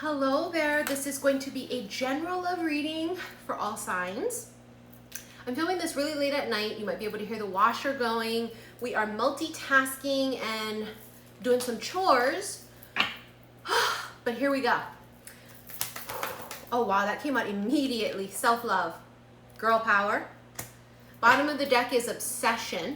Hello there, this is going to be a general love reading for all signs. I'm filming this really late at night. You might be able to hear the washer going. We are multitasking and doing some chores, but here we go. Oh wow, that came out immediately. Self-love, girl power. Bottom of the deck is obsession.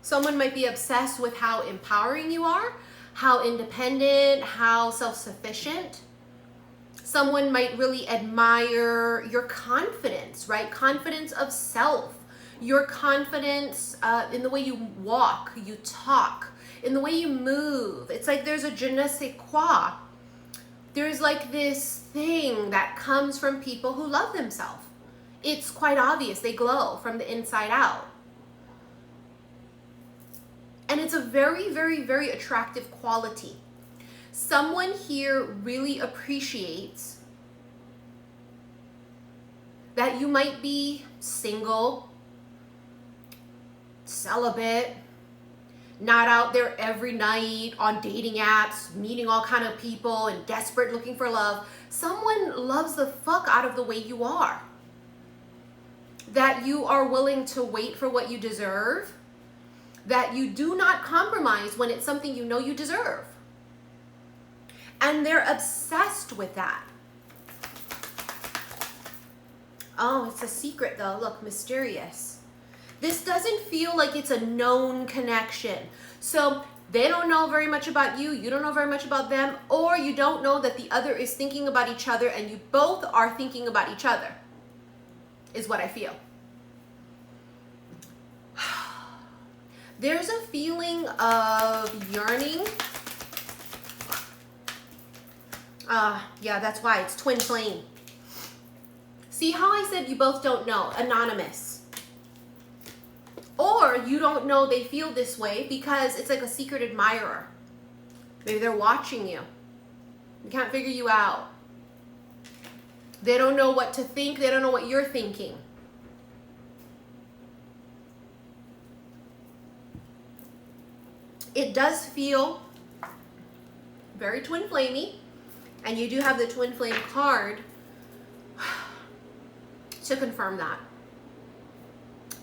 Someone might be obsessed with how empowering you are, how independent, how self-sufficient. Someone might really admire your confidence, right? Confidence of self, your confidence in the way you walk, you talk, in the way you move. It's like there's a je ne sais quoi. There's like this thing that comes from people who love themselves. It's quite obvious. They glow from the inside out. And it's a very, very, very attractive quality. Someone here really appreciates that you might be single, celibate, not out there every night on dating apps, meeting all kind of people and desperate looking for love. Someone loves the fuck out of the way you are. That you are willing to wait for what you deserve. That you do not compromise when it's something you know you deserve. And they're obsessed with that. Oh, it's a secret though. Look, mysterious. This doesn't feel like it's a known connection. So they don't know very much about you. You don't know very much about them. Or you don't know that the other is thinking about each other and you both are thinking about each other. Is what I feel. There's a feeling of yearning. Yeah, that's why it's twin flame. See how I said you both don't know? Anonymous. Or you don't know they feel this way because it's like a secret admirer. Maybe they're watching you. They can't figure you out. They don't know what to think. They don't know what you're thinking. It does feel very twin flamey, and you do have the twin flame card to confirm that.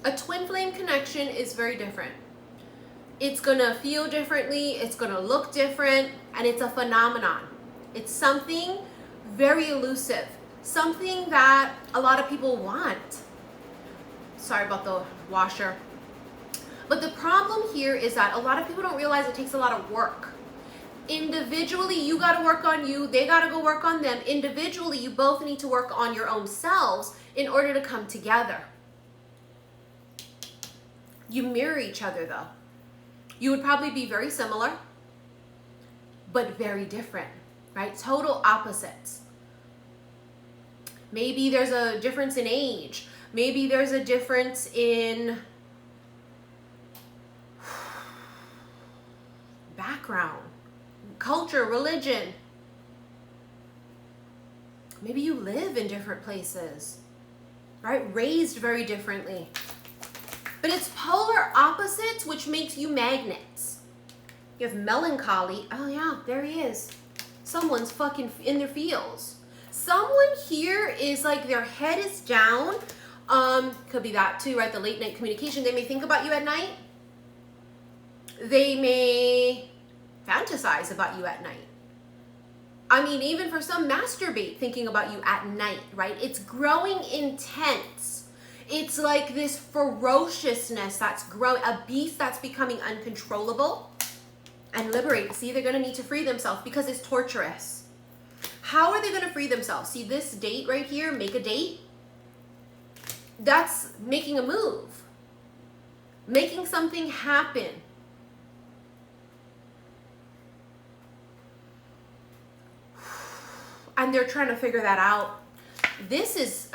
A twin flame connection is very different. It's gonna feel differently, it's gonna look different, and it's a phenomenon. It's something very elusive, something that a lot of people want. Sorry about the washer. But the problem here is that a lot of people don't realize it takes a lot of work. Individually, you got to work on you. They got to go work on them. Individually, you both need to work on your own selves in order to come together. You mirror each other, though. You would probably be very similar, but very different, right? Total opposites. Maybe there's a difference in age. Maybe there's a difference in background, culture, religion. Maybe you live in different places, right? Raised very differently. But it's polar opposites, which makes you magnets. You have melancholy. Oh yeah, there he is. Someone's fucking in their feels. Someone here is like their head is down. Could be that too, right? The late night communication. They may think about you at night. They may fantasize about you at night. I mean, even for some, masturbate thinking about you at night, right? It's growing intense. It's like this ferociousness that's growing, a beast that's becoming uncontrollable and liberate. See, they're going to need to free themselves because it's torturous. How are they going to free themselves? See this date right here, make a date. That's making a move. Making something happen. And they're trying to figure that out. This is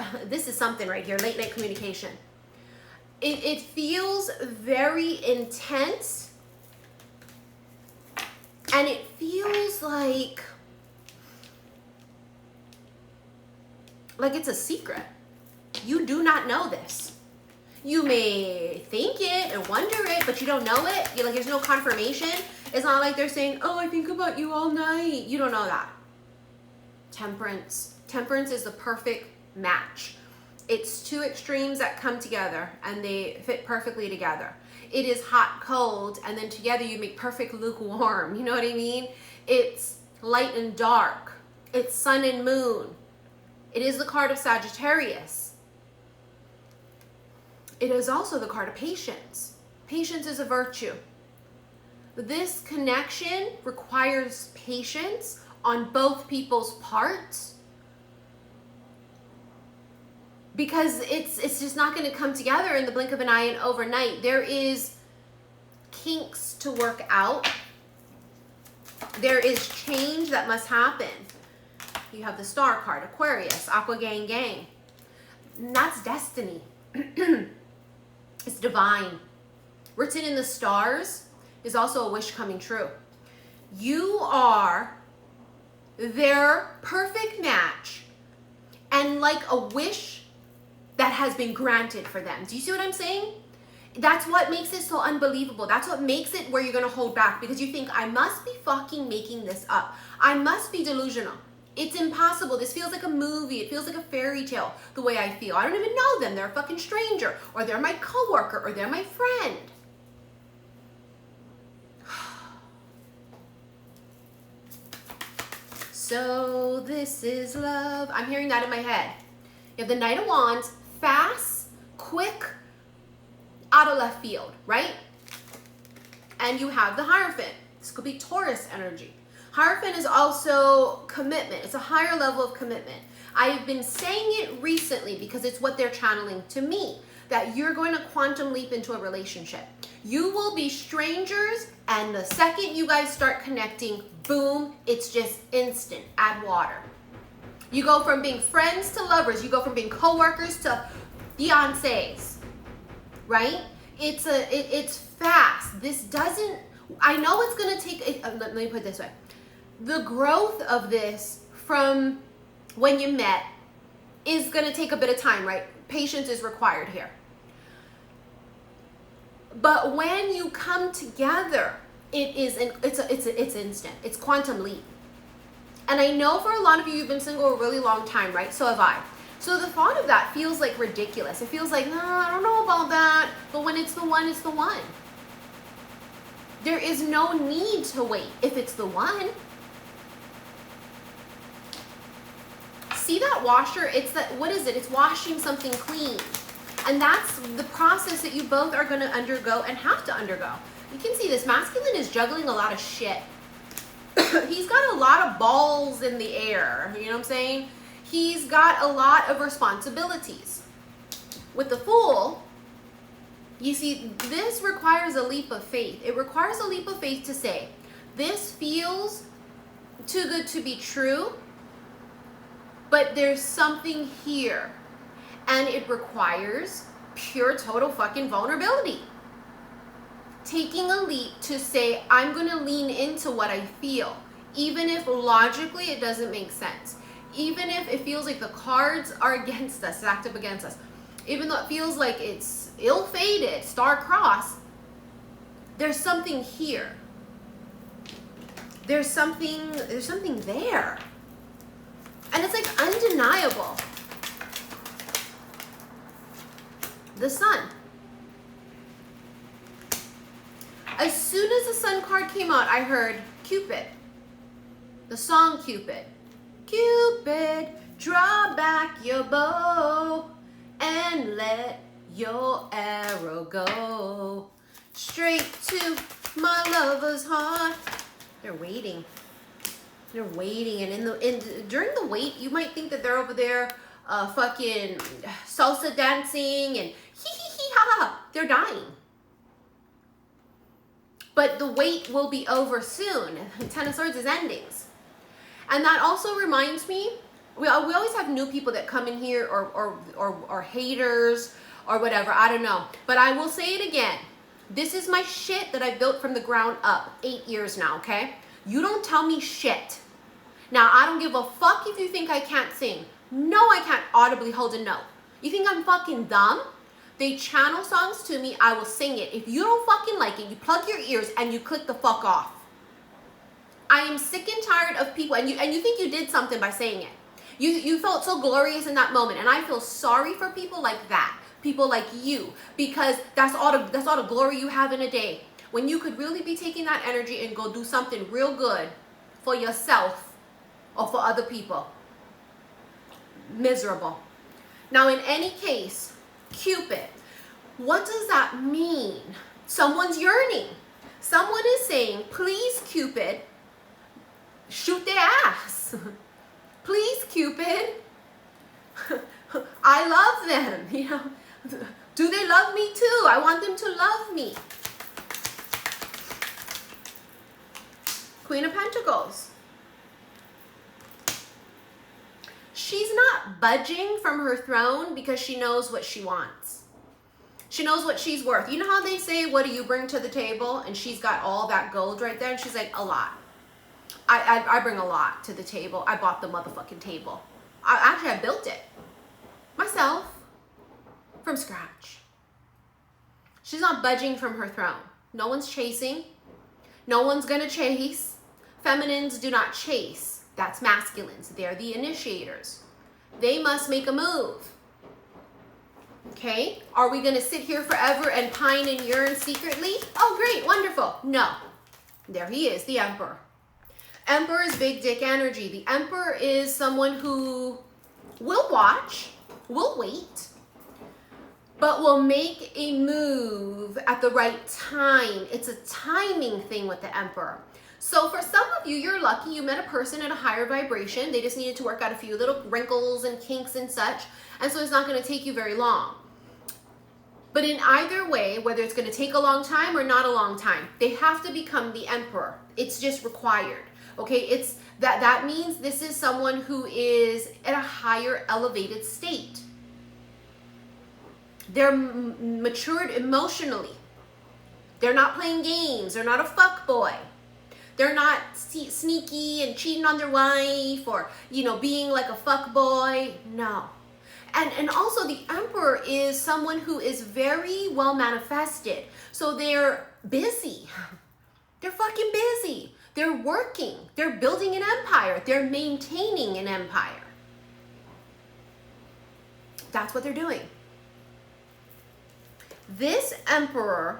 something right here, late night communication. It feels very intense. And it feels like it's a secret. You do not know this. You may think it and wonder it, but you don't know it. You're like, there's no confirmation. It's not like they're saying, oh, I think about you all night. You don't know that. Temperance. Temperance is the perfect match. It's two extremes that come together and they fit perfectly together. It is hot, cold, and then together you make perfect lukewarm. You know what I mean? It's light and dark. It's sun and moon. It is the card of Sagittarius. It is also the card of patience. Patience is a virtue. This connection requires patience on both people's parts, because it's just not going to come together in the blink of an eye and overnight. There is kinks to work out. There is change that must happen. You have the Star card, Aquarius, Aqua Gang Gang. And that's destiny. It's divine. Written in the stars is also a wish coming true. You are their perfect match, and like a wish that has been granted for them. Do you see what I'm saying? That's what makes it so unbelievable. That's what makes it where you're gonna hold back, because you think, I must be fucking making this up. I must be delusional. It's impossible. This feels like a movie. It feels like a fairy tale the way I feel. I don't even know them. They're a fucking stranger, or they're my coworker, or they're my friend. So this is love. I'm hearing that in my head. You have the Knight of Wands, fast, quick, out of left field, right? And you have the Hierophant. This could be Taurus energy. Hierophant is also commitment. It's a higher level of commitment. I've been saying it recently because it's what they're channeling to me, that you're going to quantum leap into a relationship. You will be strangers, and the second you guys start connecting, boom, it's just instant. Add water. You go from being friends to lovers. You go from being co-workers to fiancés, right? It's fast. This doesn't, I know it's going to take, let me put it this way. The growth of this from when you met is going to take a bit of time, right? Patience is required here. But when you come together, it's instant. It's quantum leap. And I know for a lot of you, you've been single a really long time, right? So have I. So the thought of that feels like ridiculous. It feels like, no, I don't know about that. But when it's the one, it's the one. There is no need to wait if it's the one. See that washer? It's that, what is it? It's washing something clean. And that's the process that you both are going to undergo and have to undergo. You can see this masculine is juggling a lot of shit. He's got a lot of balls in the air. You know what I'm saying? He's got a lot of responsibilities. With the Fool, you see, this requires a leap of faith. It requires a leap of faith to say, this feels too good to be true, but there's something here. And it requires pure, total fucking vulnerability. Taking a leap to say, I'm going to lean into what I feel, even if logically it doesn't make sense. Even if it feels like the cards are against us, stacked up against us. Even though it feels like it's ill-fated, star-crossed, there's something here. There's something there. And it's like undeniable. The Sun. As soon as the Sun card came out, I heard Cupid. The song Cupid. Cupid, draw back your bow and let your arrow go straight to my lover's heart. They're waiting. They're waiting, and during the wait, you might think that they're over there fucking salsa dancing and hee hee hee ha ha. They're dying. But the wait will be over soon. Ten of Swords is endings. And that also reminds me, we always have new people that come in here or haters or whatever. I don't know. But I will say it again. This is my shit that I built from the ground up. 8 years now, okay? You don't tell me shit. Now, I don't give a fuck if you think I can't sing. No, I can't audibly hold a note. You think I'm fucking dumb? They channel songs to me, I will sing it. If you don't fucking like it, you plug your ears and you click the fuck off. I am sick and tired of people, and you think you did something by saying it. You felt so glorious in that moment, and I feel sorry for people like that, people like you, because that's all the glory you have in a day, when you could really be taking that energy and go do something real good for yourself or for other people. Miserable. Now, in any case, Cupid, what does that mean? Someone's yearning. Someone is saying, please, Cupid, shoot their ass. Please, Cupid. I love them. You know, do they love me too? I want them to love me. Queen of Pentacles. She's not budging from her throne because she knows what she wants. She knows what she's worth. You know how they say, what do you bring to the table? And she's got all that gold right there. And she's like, a lot. I bring a lot to the table. I bought the motherfucking table. I built it myself from scratch. She's not budging from her throne. No one's chasing. No one's gonna chase. Feminines do not chase. That's masculines. They're the initiators. They must make a move. Okay? Are we gonna sit here forever and pine and yearn secretly? Oh, great, wonderful. No. There he is, the Emperor. Emperor is big dick energy. The Emperor is someone who will watch, will wait, but will make a move at the right time. It's a timing thing with the Emperor. So for some of you, you're lucky you met a person at a higher vibration. They just needed to work out a few little wrinkles and kinks and such. And so it's not going to take you very long. But in either way, whether it's going to take a long time or not a long time, they have to become the Emperor. It's just required. Okay, it's that means this is someone who is at a higher elevated state. They're matured emotionally. They're not playing games. They're not a fuck boy. They're not sneaky and cheating on their wife or, you know, being like a fuck boy. No. And also the Emperor is someone who is very well manifested. So they're busy. They're fucking busy. They're working. They're building an empire. They're maintaining an empire. That's what they're doing. This Emperor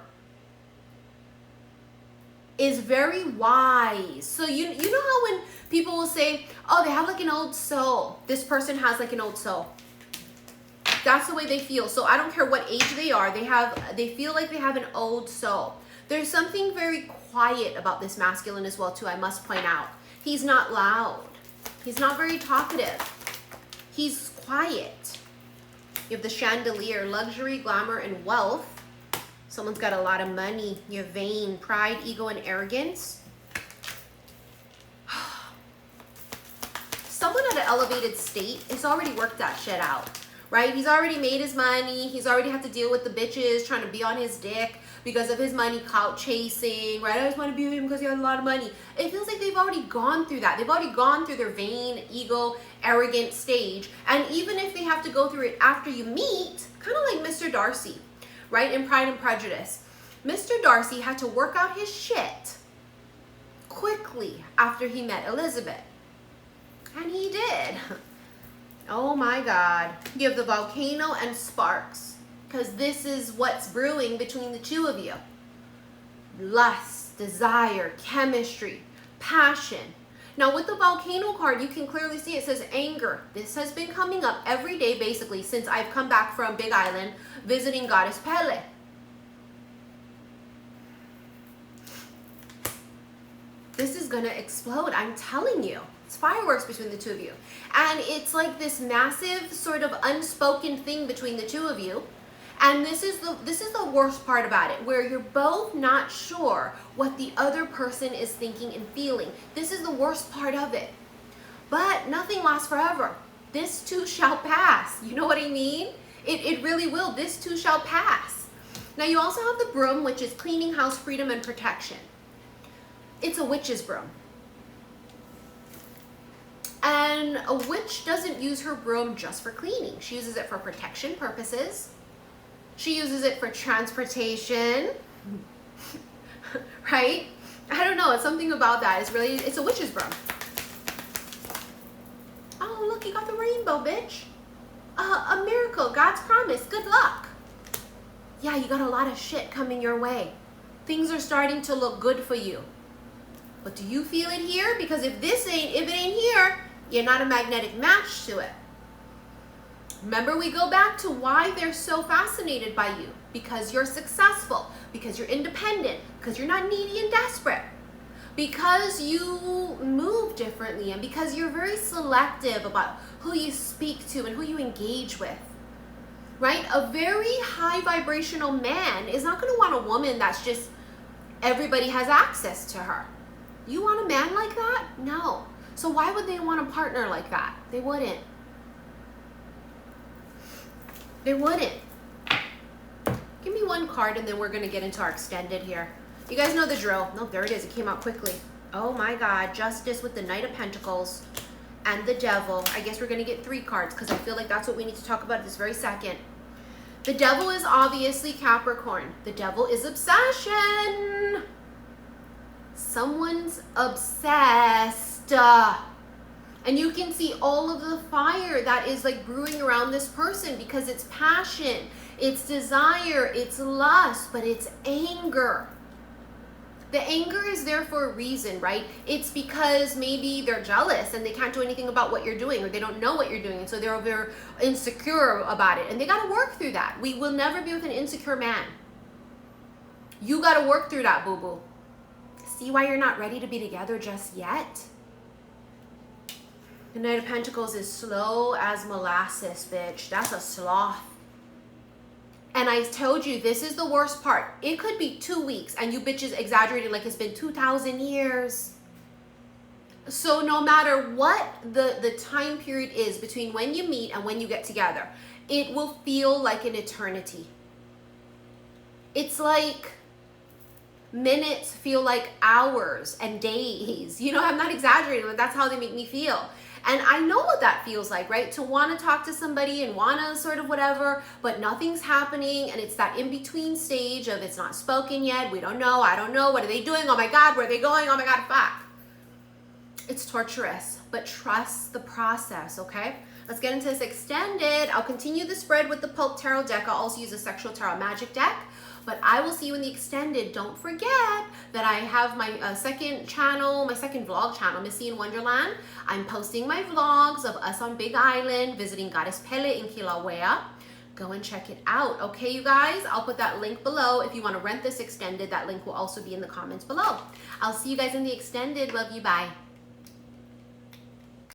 is very wise. So you know how when people will say, oh, they have like an old soul. This person has like an old soul. That's the way they feel. So I don't care what age they are. They feel like they have an old soul. There's something very quiet about this masculine as well too, I must point out. He's not loud. He's not very talkative. He's quiet. You have the chandelier, luxury, glamour, and wealth. Someone's got a lot of money. You're vain, pride, ego, and arrogance. Someone at an elevated state has already worked that shit out, right? He's already made his money. He's already had to deal with the bitches trying to be on his dick because of his money, clout chasing, right? I just want to be with him because he has a lot of money. It feels like they've already gone through that. They've already gone through their vain, ego, arrogant stage. And even if they have to go through it after you meet, kind of like Mr. Darcy, right? In Pride and Prejudice. Mr. Darcy had to work out his shit quickly after he met Elizabeth. And he did. Oh my God. You have the volcano and sparks. Because this is what's brewing between the two of you. Lust, desire, chemistry, passion. Now with the volcano card, you can clearly see it says anger. This has been coming up every day basically since I've come back from Big Island visiting Goddess Pele. This is gonna explode, I'm telling you. It's fireworks between the two of you. And it's like this massive sort of unspoken thing between the two of you. And this is the worst part about it, where you're both not sure what the other person is thinking and feeling. This is the worst part of it. But nothing lasts forever. This too shall pass. You know what I mean? It really will. This too shall pass. Now you also have the broom, which is cleaning, house, freedom, and protection. It's a witch's broom. And a witch doesn't use her broom just for cleaning. She uses it for protection purposes. She uses it for transportation, right? I don't know. It's something about that. It's a witch's broom. Oh, look, you got the rainbow, bitch. A miracle, God's promise, good luck. Yeah, you got a lot of shit coming your way. Things are starting to look good for you. But do you feel it here? Because if it ain't here, you're not a magnetic match to it. Remember, we go back to why they're so fascinated by you. Because you're successful, because you're independent, because you're not needy and desperate, because you move differently, and because you're very selective about who you speak to and who you engage with, right? A very high vibrational man is not going to want a woman that's just everybody has access to her. You want a man like that? No. So why would they want a partner like that? They wouldn't. They wouldn't. Give me one card and then we're going to get into our extended here. You guys know the drill. No, there it is. It came out quickly. Oh my God. Justice with the Knight of Pentacles and the Devil. I guess we're going to get 3 cards because I feel like that's what we need to talk about this very second. The Devil is obviously Capricorn. The Devil is obsession. Someone's obsessed. And you can see all of the fire that is like brewing around this person because it's passion, it's desire, it's lust, but it's anger. The anger is there for a reason, right? It's because maybe they're jealous and they can't do anything about what you're doing, or they don't know what you're doing, and so they're very insecure about it, and they got to work through that. We will never be with an insecure man. You got to work through that, boo-boo. See why you're not ready to be together just yet? The Knight of Pentacles is slow as molasses, bitch. That's a sloth. And I told you, this is the worst part. It could be 2 weeks and you bitches exaggerated like it's been 2,000 years. So no matter what the time period is between when you meet and when you get together, it will feel like an eternity. It's like minutes feel like hours and days. You know, I'm not exaggerating, but that's how they make me feel. And I know what that feels like, right? To want to talk to somebody and want to sort of whatever, but nothing's happening. And it's that in-between stage of it's not spoken yet. We don't know. I don't know. What are they doing? Oh my God, where are they going? Oh my God, fuck. It's torturous, but trust the process, okay? Let's get into this extended. I'll continue the spread with the Pulp Tarot deck. I'll also use a Sexual Tarot Magic deck. But I will see you in the extended. Don't forget that I have my second channel, my second vlog channel, Missy in Wonderland. I'm posting my vlogs of us on Big Island, visiting Goddess Pele in Kilauea. Go and check it out. Okay, you guys? I'll put that link below. If you want to rent this extended, that link will also be in the comments below. I'll see you guys in the extended. Love you. Bye.